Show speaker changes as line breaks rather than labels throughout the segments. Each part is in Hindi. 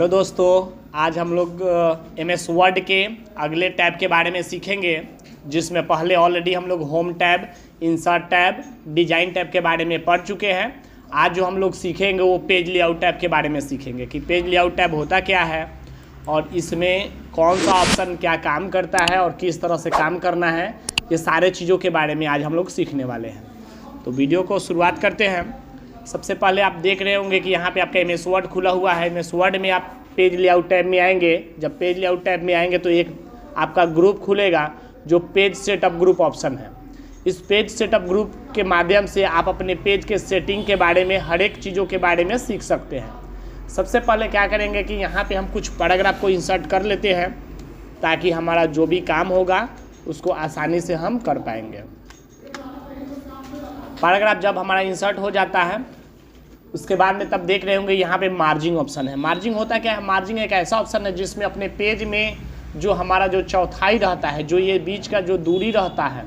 दोस्तों, आज हम लोग MS वर्ड के अगले टैब के बारे में सीखेंगे, जिसमें पहले ऑलरेडी हम लोग home tab, insert tab, design tab के बारे में पढ़ चुके हैं। आज जो हम लोग सीखेंगे वो पेज लेआउट टैब के बारे में सीखेंगे कि पेज लेआउट टैब होता क्या है और इसमें कौन सा ऑप्शन क्या काम करता है और किस तरह से काम करना है। ये सारे चीज़ों के बारे में आज हम लोग सीखने वाले हैं। तो वीडियो को शुरुआत करते हैं। सबसे पहले आप देख रहे होंगे कि यहाँ पे आपका MS वर्ड खुला हुआ है। MS वर्ड में आप पेज लेआउट टैब में आएंगे। जब पेज लेआउट टैब में आएंगे तो एक आपका ग्रुप खुलेगा जो पेज सेटअप ग्रुप ऑप्शन है। इस पेज सेटअप ग्रुप के माध्यम से आप अपने पेज के सेटिंग के बारे में, हर एक चीज़ों के बारे में सीख सकते हैं। सबसे पहले क्या करेंगे कि यहाँ पे हम कुछ पैराग्राफ को इंसर्ट कर लेते हैं ताकि हमारा जो भी काम होगा उसको आसानी से हम कर पाएंगे। पैराग्राफ जब हमारा इंसर्ट हो जाता है उसके बाद में तब देख रहे होंगे यहाँ पे मार्जिंग ऑप्शन है। मार्जिंग होता क्या है? मार्जिंग एक ऐसा ऑप्शन है जिसमें अपने पेज में जो हमारा जो चौथाई रहता है, जो ये बीच का जो दूरी रहता है,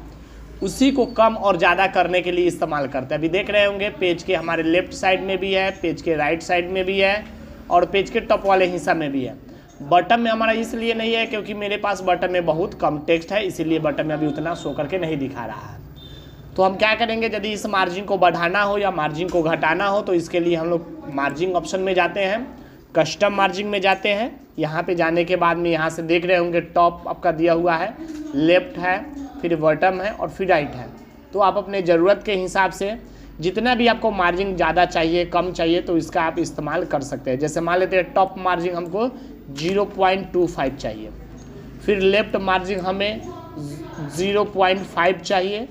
उसी को कम और ज़्यादा करने के लिए इस्तेमाल करते हैं। अभी देख रहे होंगे पेज के हमारे लेफ्ट साइड में भी है, पेज के राइट साइड में भी है और पेज के टॉप वाले हिस्सा में भी है। बटन में हमारा इसलिए नहीं है क्योंकि मेरे पास बटन में बहुत कम टेक्स्ट है, इसीलिए बटन में अभी उतना शो करके नहीं दिखा रहा है। तो हम क्या करेंगे, यदि इस मार्जिन को बढ़ाना हो या मार्जिन को घटाना हो तो इसके लिए हम लोग मार्जिन ऑप्शन में जाते हैं, कस्टम मार्जिन में जाते हैं। यहाँ पे जाने के बाद में यहाँ से देख रहे होंगे टॉप आपका दिया हुआ है, लेफ्ट है, फिर बॉटम है और फिर राइट है। तो आप अपने ज़रूरत के हिसाब से जितना भी आपको मार्जिन ज़्यादा चाहिए, कम चाहिए, तो इसका आप इस्तेमाल कर सकते हैं। जैसे मान लेते हैं टॉप मार्जिन हमको 0.25 चाहिए, फिर लेफ्ट मार्जिन हमें 0.5 चाहिए,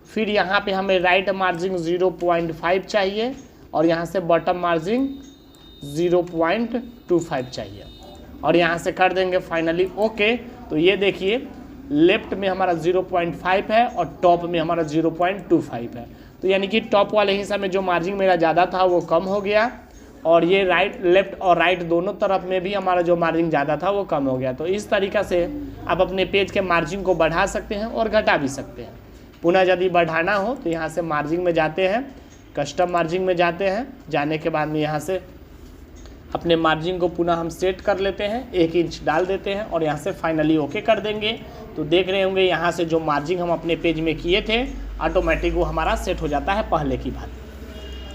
फिर यहाँ पे हमें राइट मार्जिन 0.5 चाहिए और यहाँ से बॉटम मार्जिन 0.25 चाहिए और यहाँ से कर देंगे फाइनली ओके। तो ये देखिए लेफ्ट में हमारा 0.5 है और टॉप में हमारा 0.25 है। तो यानी कि टॉप वाले हिस्सा में जो मार्जिन मेरा ज़्यादा था वो कम हो गया और ये लेफ्ट और राइट दोनों तरफ में भी हमारा जो मार्जिन ज़्यादा था वो कम हो गया। तो इस तरीक़ा से आप अपने पेज के मार्जिन को बढ़ा सकते हैं और घटा भी सकते हैं। पुनः यदि बढ़ाना हो तो यहाँ से मार्जिन में जाते हैं, कस्टम मार्जिन में जाते हैं। जाने के बाद में यहाँ से अपने मार्जिन को पुनः हम सेट कर लेते हैं, 1 इंच डाल देते हैं और यहाँ से फाइनली ओके कर देंगे। तो देख रहे होंगे यहाँ से जो मार्जिन हम अपने पेज में किए थे ऑटोमेटिक वो हमारा सेट हो जाता है पहले की बात।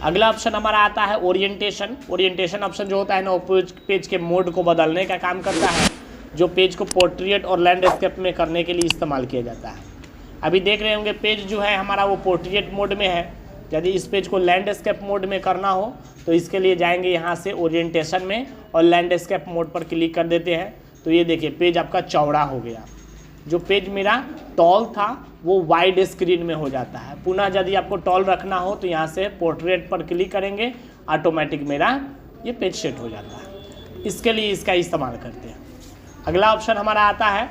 अगला ऑप्शन हमारा आता है ओरिएंटेशन। ओरिएंटेशन ऑप्शन जो होता है ना, वो पेज के मोड को बदलने का काम करता है, जो पेज को पोर्ट्रेट और लैंडस्केप में करने के लिए इस्तेमाल किया जाता है। अभी देख रहे होंगे पेज जो है हमारा वो पोर्ट्रेट मोड में है। यदि इस पेज को लैंडस्केप मोड में करना हो तो इसके लिए जाएंगे यहाँ से ओरिएंटेशन में और लैंडस्केप मोड पर क्लिक कर देते हैं। तो ये देखिए पेज आपका चौड़ा हो गया। जो पेज मेरा टॉल था वो वाइड स्क्रीन में हो जाता है। पुनः यदि आपको टॉल रखना हो तो यहाँ से पोर्ट्रेट पर क्लिक करेंगे, ऑटोमेटिक मेरा ये पेज सेट हो जाता है। इसके लिए इसका इस्तेमाल करते हैं। अगला ऑप्शन हमारा आता है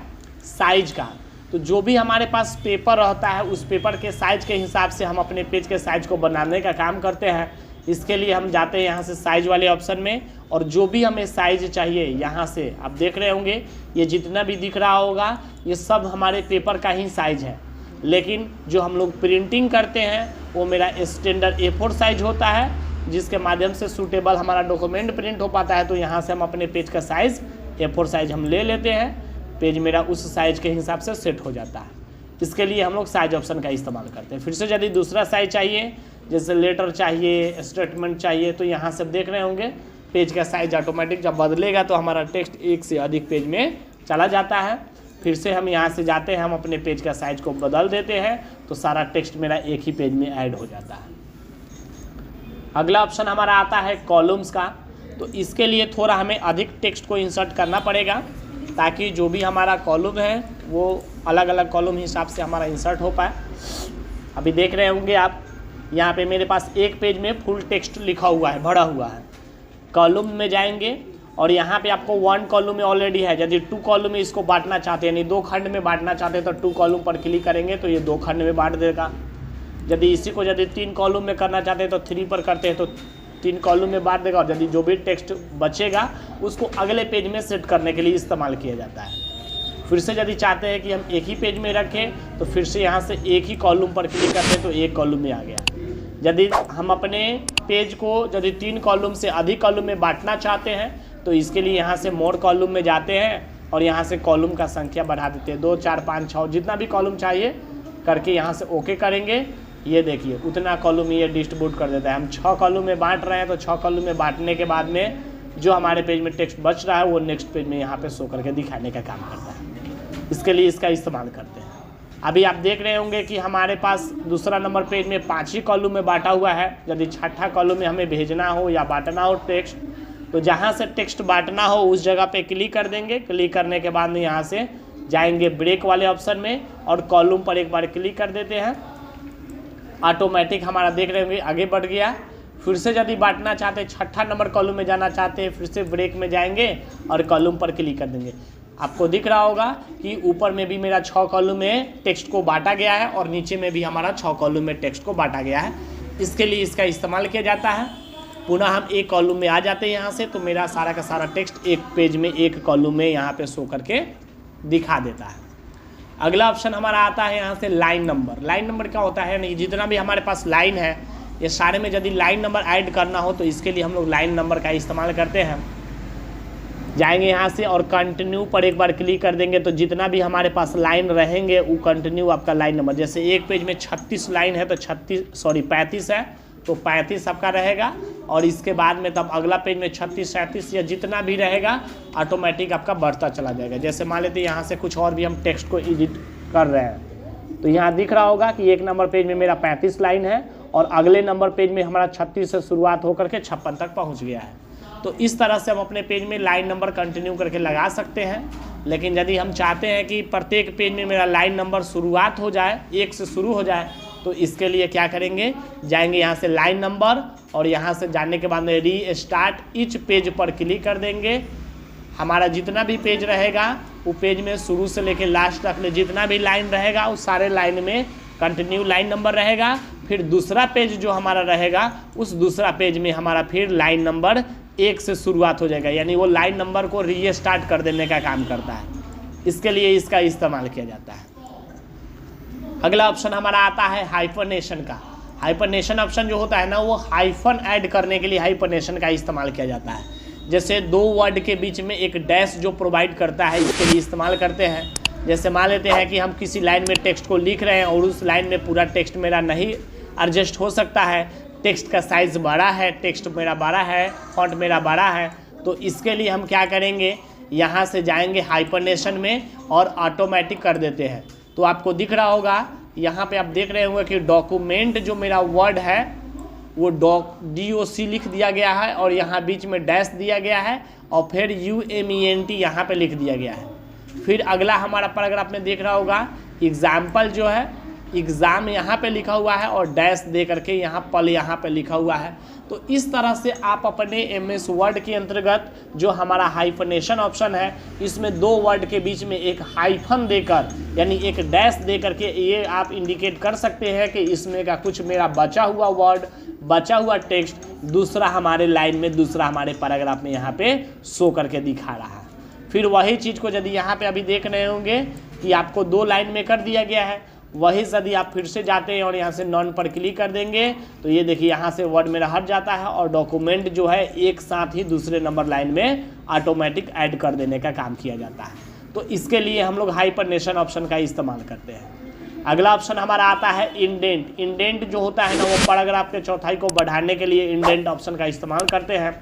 साइज का। तो जो भी हमारे पास पेपर रहता है उस पेपर के साइज के हिसाब से हम अपने पेज के साइज को बनाने का काम करते हैं। इसके लिए हम जाते हैं यहाँ से साइज वाले ऑप्शन में और जो भी हमें साइज चाहिए यहाँ से आप देख रहे होंगे ये जितना भी दिख रहा होगा ये सब हमारे पेपर का ही साइज है। लेकिन जो हम लोग प्रिंटिंग करते हैं वो मेरा स्टैंडर्ड A4 साइज होता है, जिसके माध्यम से सूटेबल हमारा डॉक्यूमेंट प्रिंट हो पाता है। तो यहाँ से हम अपने पेज का साइज़ A4 साइज हम ले लेते हैं। पेज मेरा उस साइज के हिसाब से सेट हो जाता है। इसके लिए हम लोग साइज ऑप्शन का इस्तेमाल करते हैं। फिर से यदि दूसरा साइज चाहिए, जैसे लेटर चाहिए, स्टेटमेंट चाहिए, तो यहाँ से देख रहे होंगे पेज का साइज ऑटोमेटिक जब बदलेगा तो हमारा टेक्स्ट एक से अधिक पेज में चला जाता है। फिर से हम यहाँ से जाते हैं, हम अपने पेज का साइज को बदल देते हैं तो सारा टेक्स्ट मेरा एक ही पेज में ऐड हो जाता है। अगला ऑप्शन हमारा आता है कॉलम्स का। तो इसके लिए थोड़ा हमें अधिक टेक्स्ट को इंसर्ट करना पड़ेगा ताकि जो भी हमारा कॉलम है वो अलग अलग कॉलम हिसाब से हमारा इंसर्ट हो पाए। अभी देख रहे होंगे आप यहाँ पे मेरे पास एक पेज में फुल टेक्स्ट लिखा हुआ है, भरा हुआ है। कॉलम में जाएंगे और यहाँ पे आपको 1 कॉलम में ऑलरेडी है। यदि 2 कॉलम में इसको बांटना चाहते हैं, यानी 2 खंड में बांटना चाहते हैं, तो 2 कॉलम पर क्लिक करेंगे तो ये 2 खंड में बांट देगा। यदि इसी को यदि 3 कॉलम में करना चाहते हैं तो 3 पर करते हैं तो 3 कॉलम में बांट देगा और यदि जो भी टेक्स्ट बचेगा उसको अगले पेज में सेट करने के लिए इस्तेमाल किया जाता है। फिर से यदि चाहते हैं कि हम एक ही पेज में रखें तो फिर से यहाँ से एक ही कॉलम पर क्लिक करते हैं तो एक कॉलम में आ गया। यदि हम अपने पेज को यदि 3 कॉलम से अधिक कॉलम में बांटना चाहते हैं तो इसके लिए यहाँ से मोर कॉलम में जाते हैं और यहाँ से कॉलम का संख्या बढ़ा देते हैं, 2 4 5 6 जितना भी कॉलम चाहिए करके यहाँ से ओके करेंगे। ये देखिए उतना कॉलम ये डिस्ट्रीब्यूट कर देता है। हम 6 कॉलम में बांट रहे हैं, तो 6 कॉलम में बांटने के बाद में जो हमारे पेज में टेक्स्ट बच रहा है वो नेक्स्ट पेज में यहाँ पे शो करके दिखाने का काम करता है। इसके लिए इसका इस्तेमाल करते हैं। अभी आप देख रहे होंगे कि हमारे पास दूसरा नंबर पेज में 5 ही कॉलम में बांटा हुआ है। यदि छठा कॉलम में हमें भेजना हो या बांटना हो टेक्स्ट, तो जहाँ से टेक्स्ट बांटना हो उस जगह पे क्लिक कर देंगे। क्लिक करने के बाद में यहाँ से जाएंगे ब्रेक वाले ऑप्शन में और कॉलम पर एक बार क्लिक कर देते हैं। ऑटोमेटिक हमारा देख रहे होंगे आगे बढ़ गया। फिर से यदि बांटना चाहते हैं, छठा नंबर कॉलम में जाना चाहते हैं, फिर से ब्रेक में जाएंगे और कॉलम पर क्लिक कर देंगे। आपको दिख रहा होगा कि ऊपर में भी मेरा 6 कॉलम में टेक्स्ट को बांटा गया है और नीचे में भी हमारा 6 कॉलम में टेक्स्ट को बांटा गया है। इसके लिए इसका इस्तेमाल किया जाता है। पुनः हम एक कॉलम में आ जाते हैं यहाँ से, तो मेरा सारा का सारा टेक्स्ट एक पेज में एक कॉलम में यहाँ पे शो करके दिखा देता है। अगला ऑप्शन हमारा आता है यहाँ से लाइन नंबर। लाइन नंबर क्या होता है, नहीं जितना भी हमारे पास लाइन है ये सारे में यदि लाइन नंबर ऐड करना हो तो इसके लिए हम लोग लाइन नंबर का इस्तेमाल करते हैं। जाएंगे यहाँ से और कंटिन्यू पर एक बार क्लिक कर देंगे, तो जितना भी हमारे पास लाइन रहेंगे वो कंटिन्यू आपका लाइन नंबर, जैसे एक पेज में 36 लाइन है तो 35 है तो 35 आपका रहेगा। और इसके बाद में तब अगला पेज में 36 37 या जितना भी रहेगा ऑटोमेटिक आपका बढ़ता चला जाएगा। जैसे मान लेते हैं यहाँ से कुछ और भी हम टेक्स्ट को एडिट कर रहे हैं, तो यहाँ दिख रहा होगा कि एक नंबर पेज में मेरा 35 लाइन है और अगले नंबर पेज में हमारा 36 से शुरुआत होकर के 56 तक पहुँच गया है। तो इस तरह से हम अपने पेज में लाइन नंबर कंटिन्यू करके लगा सकते हैं। लेकिन यदि हम चाहते हैं कि प्रत्येक पेज में मेरा लाइन नंबर शुरुआत हो जाए, 1 से शुरू हो जाए, तो इसके लिए क्या करेंगे, जाएंगे यहाँ से लाइन नंबर और यहाँ से जाने के बाद में रीस्टार्ट ईच पेज पर क्लिक कर देंगे। हमारा जितना भी पेज रहेगा वो पेज में शुरू से लेकर लास्ट तक में जितना भी लाइन रहेगा उस सारे लाइन में कंटिन्यू लाइन नंबर रहेगा। फिर दूसरा पेज जो हमारा रहेगा उस दूसरा पेज में हमारा फिर लाइन नंबर 1 से शुरुआत हो जाएगा, यानी वो लाइन नंबर को रीस्टार्ट कर देने का काम करता है। इसके लिए इसका इस्तेमाल किया जाता है। अगला ऑप्शन हमारा आता है हाइफनेशन का। हाइफनेशन ऑप्शन जो होता है ना, वो हाइफन ऐड करने के लिए हाइफनेशन का इस्तेमाल किया जाता है। जैसे 2 वर्ड के बीच में एक डैश जो प्रोवाइड करता है, इसके लिए इस्तेमाल करते हैं। जैसे मान लेते हैं कि हम किसी लाइन में टेक्स्ट को लिख रहे हैं और उस लाइन में पूरा टेक्स्ट मेरा नहीं एडजस्ट हो सकता है, टेक्स्ट का साइज़ बड़ा है, टेक्स्ट मेरा बड़ा है, फॉन्ट मेरा बड़ा है, तो इसके लिए हम क्या करेंगे, यहाँ से जाएंगे हाइफनेशन में और ऑटोमेटिक कर देते हैं। तो आपको दिख रहा होगा यहाँ पे आप देख रहे होंगे कि डॉक्यूमेंट जो मेरा वर्ड है वो DOC लिख दिया गया है और यहाँ बीच में डैश दिया गया है और फिर UMENT यहाँ पे लिख दिया गया है। फिर अगला हमारा पैराग्राफ में देख रहा होगा एग्जाम्पल जो है, एग्ज़ाम यहाँ पे लिखा हुआ है और डैश दे करके यहाँ पल यहाँ पे लिखा हुआ है। तो इस तरह से आप अपने MS वर्ड के अंतर्गत जो हमारा हाइफनेशन ऑप्शन है, इसमें 2 वर्ड के बीच में एक हाइफन देकर यानी एक डैश दे करके ये आप इंडिकेट कर सकते हैं कि इसमें का कुछ मेरा बचा हुआ वर्ड, बचा हुआ टेक्स्ट दूसरा हमारे लाइन में, दूसरा हमारे पैराग्राफ में यहाँ पे शो करके दिखा रहा है। फिर वही चीज़ को यदि यहाँ पे अभी देख रहे होंगे कि आपको 2 लाइन में कर दिया गया है, वही यदि आप फिर से जाते हैं और यहाँ से नॉन पर क्लिक कर देंगे तो ये देखिए यहाँ से वर्ड मेरा हट जाता है और डॉक्यूमेंट जो है एक साथ ही दूसरे नंबर लाइन में ऑटोमेटिक ऐड कर देने का काम किया जाता है। तो इसके लिए हम लोग हाइफनेशन ऑप्शन का इस्तेमाल करते हैं। अगला ऑप्शन हमारा आता है इंडेंट। इंडेंट जो होता है ना, वो पैराग्राफ के चौथाई को बढ़ाने के लिए इंडेंट ऑप्शन का इस्तेमाल करते हैं।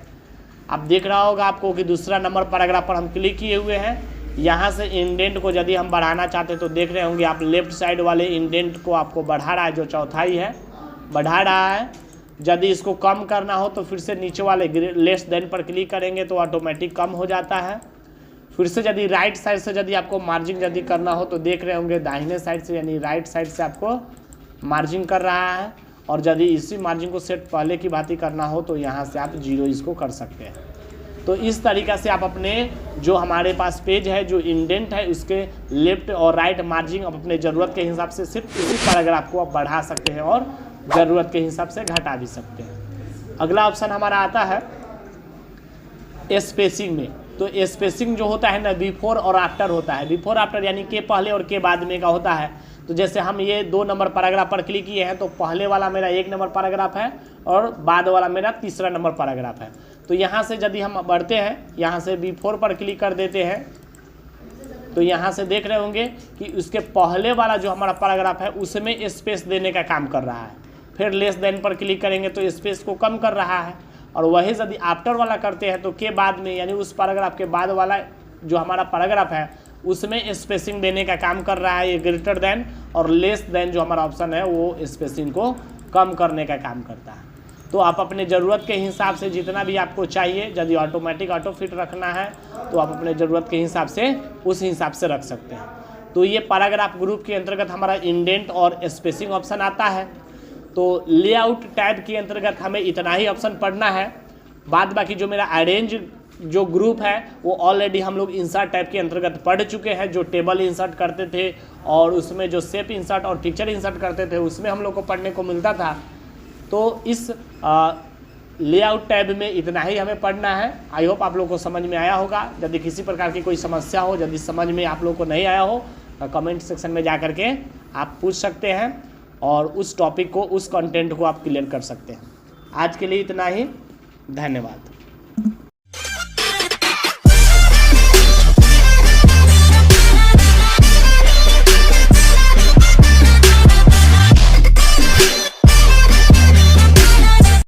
अब दिख रहा होगा आपको कि दूसरा नंबर पैराग्राफ पर हम क्लिक किए हुए हैं। यहाँ से इंडेंट को यदि हम बढ़ाना चाहते हैं तो देख रहे होंगे आप लेफ्ट साइड वाले इंडेंट को आपको बढ़ा रहा है, जो चौथाई है बढ़ा रहा है। यदि इसको कम करना हो तो फिर से नीचे वाले लेस देन पर क्लिक करेंगे तो ऑटोमेटिक कम हो जाता है। फिर से यदि राइट साइड से यदि आपको मार्जिन यदि करना हो तो देख रहे होंगे दाहिने साइड से यानी राइट साइड से आपको मार्जिन कर रहा है। और यदि इसी मार्जिन को सेट पहले की बात ही करना हो तो यहाँ से आप 0 इसको कर सकते हैं। तो इस तरीक़ा से आप अपने जो हमारे पास पेज है, जो इंडेंट है, उसके लेफ्ट और राइट मार्जिन आप अपने ज़रूरत के हिसाब से सिर्फ इसी पैराग्राफ को आप बढ़ा सकते हैं और ज़रूरत के हिसाब से घटा भी सकते हैं। अगला ऑप्शन हमारा आता है स्पेसिंग में। तो स्पेसिंग जो होता है ना, बिफोर और आफ्टर होता है। बिफोर आफ्टर यानी के पहले और के बाद में का होता है। तो जैसे हम ये 2 नंबर पैराग्राफ पर क्लिक किए हैं तो पहले वाला मेरा 1 नंबर पैराग्राफ है और बाद वाला मेरा 3रा नंबर पैराग्राफ है। तो यहाँ से यदि हम बढ़ते हैं, यहाँ से B4 पर क्लिक कर देते हैं, तो यहाँ से देख रहे होंगे कि उसके पहले वाला जो हमारा पैराग्राफ है उसमें स्पेस देने का काम कर रहा है। फिर लेस देन पर क्लिक करेंगे तो स्पेस को कम कर रहा है, और वही यदि आफ्टर वाला करते हैं तो के बाद में, यानी उस पैराग्राफ के बाद वाला जो हमारा पैराग्राफ है उसमें स्पेसिंग देने का काम कर रहा है ये ग्रेटर देन, और लेस देन जो हमारा ऑप्शन है वो स्पेसिंग को कम करने का काम करता है। तो आप अपने ज़रूरत के हिसाब से जितना भी आपको चाहिए, यदि ऑटोमेटिक ऑटो फिट रखना है तो आप अपने ज़रूरत के हिसाब से उस हिसाब से रख सकते हैं। तो ये पैराग्राफ ग्रुप के अंतर्गत हमारा इंडेंट और स्पेसिंग ऑप्शन आता है। तो लेआउट टैब के अंतर्गत हमें इतना ही ऑप्शन पढ़ना है। बाद बाकी जो मेरा अरेंज जो ग्रुप है वो ऑलरेडी हम लोग इंसर्ट टैब के अंतर्गत पढ़ चुके हैं, जो टेबल इंसर्ट करते थे और उसमें जो शेप इंसर्ट और पिक्चर इंसर्ट करते थे उसमें हम लोग को पढ़ने को मिलता था। तो इस लेआउट टैब में इतना ही हमें पढ़ना है। आई होप आप लोग को समझ में आया होगा। यदि किसी प्रकार की कोई समस्या हो, यदि समझ में आप लोग को नहीं आया हो तो कमेंट सेक्शन में जा कर के आप पूछ सकते हैं और उस टॉपिक को, उस कंटेंट को आप क्लियर कर सकते हैं। आज के लिए इतना ही, धन्यवाद।